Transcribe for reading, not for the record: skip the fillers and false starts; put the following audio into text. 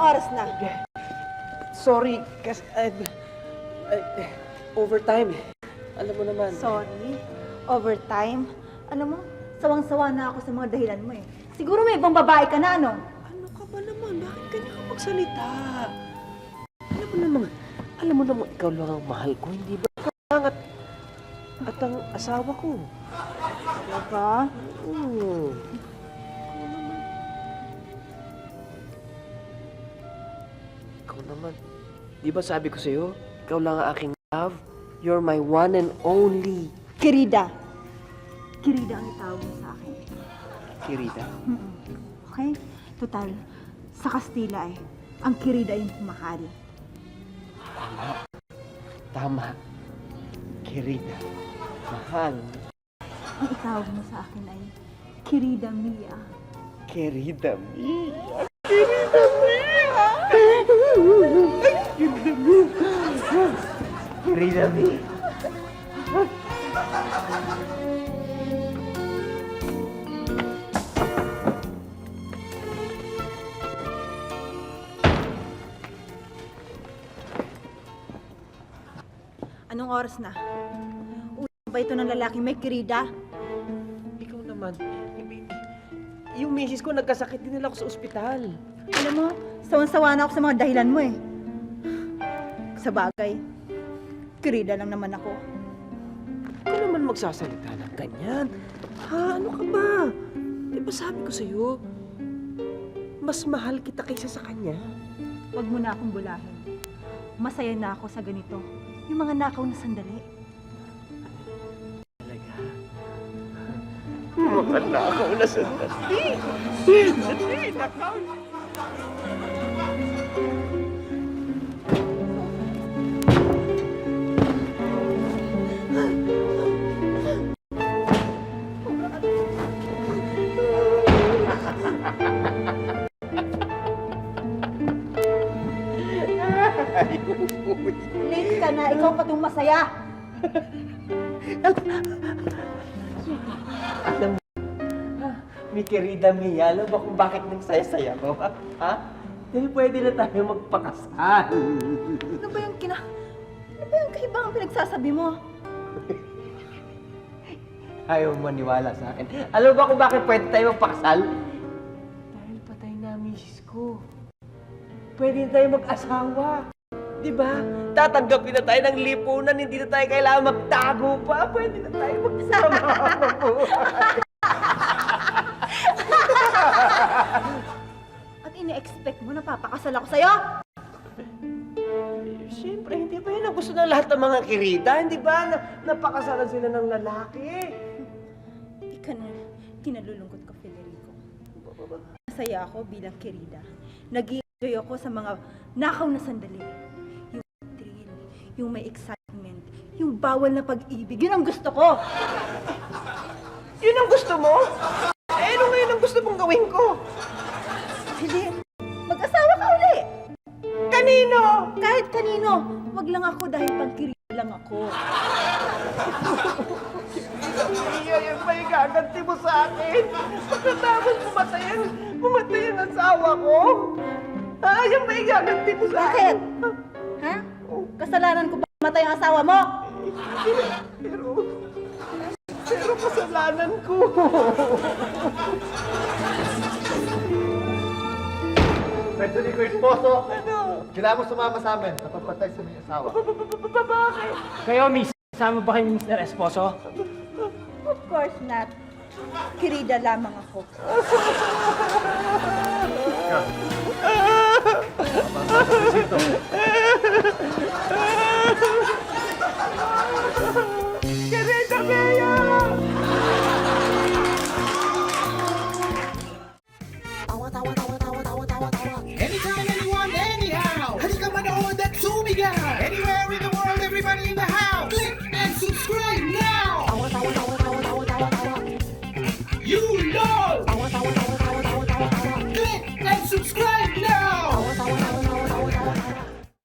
oras na? Sorry, kasi... overtime. Alam mo naman. Sorry? Overtime? Alam mo, sawang-sawa na ako sa mga dahilan mo eh. Siguro may ibang babae ka na, ano? Ano ka ba naman? Bakit ganyan ka magsalita? Alam mo naman, ikaw lang ang mahal ko, hindi ba? At ang asawa ko. Diba? Ikaw naman. Di ba sabi ko sa'yo, ikaw lang ang aking love? You're my one and only. Kirida. Kirida ang itawag mo sa akin. Kirida. Okay? Total, sa Kastila eh, ang Kirida yung mahal. Tama. Kirida. Mahal. Ang itawag mo sa akin ay Kirida Mia. Kirida Mia. Kirida Mia. Kirida Mia. Anong oras na? Ulo ba ito ng lalaking may Kirida? Ikaw naman. Yung misis ko, nagkasakit din nila ako sa ospital. Alam mo, sawan-sawa na ako sa mga dahilan mo eh. Sa bagay, Kirida lang naman ako. Ikaw naman magsasalita ng ganyan. Ha? Ano ka ba? Di ba sabi ko sa'yo, mas mahal kita kaysa sa kanya? Huwag mo na akong bulahin. Masaya na ako sa ganito. Yung mga nakaw na sandali. Talaga? Mga nakaw na sandali. Sandali, nakaw. Late ka na, ikaw pa itong masaya. Alam mo, mi querida Mia, alam ba kung bakit nagsaya-saya ko? Ha? Dahil pwede na tayo magpakasal. Ano ba yung kaibangang pinagsasabi mo? Ayaw mo maniwala sa akin. Alam ba kung bakit pwede tayo magpakasal? Dahil patay na ang misis ko. Pwede na tayo mag-asawa. Diba? Tatanggapin na tayo ng lipunan, hindi na tayo kailangan magtago pa. Pwede na tayo magsama. At ini-expect mo na papakasal ako sa'yo? Siyempre, hindi ba yun ang gusto ng lahat ng mga kirita? Hindi ba? Napakasalan sila ng lalaki. Di ka na kinalulungkot ko, Federico. Masaya ako bilang Kirida. Nag-i-enjoy ako sa mga nakaw na sandali. Yung thrill, yung may excitement, yung bawal na pag-ibig. Yun ang gusto ko! Yun ang gusto mo? Eh, ano ngayon ang gusto mong gawin ko? Hindi, mag-asawa ka uli! Kanino? Kahit kanino, wag lang ako dahil pang Kirida lang ako. Iya, yan ba yung gaganti mo sa akin? Pagkatapos pumatay ang asawa ko? Ha? Yan ba yung gaganti mo sa Bakit? akin? Ha? Kasalanan ko ba matay ang asawa mo? Pero kasalanan ko. Federico Esposo, Ano? kailangan mo sumama sa amin sa pagpatay sa mga asawa. Bakit? Kayo, miss. Kasama ba kayo ni Mr. Esposo? Of course not. Kirida lamang ako. Ika.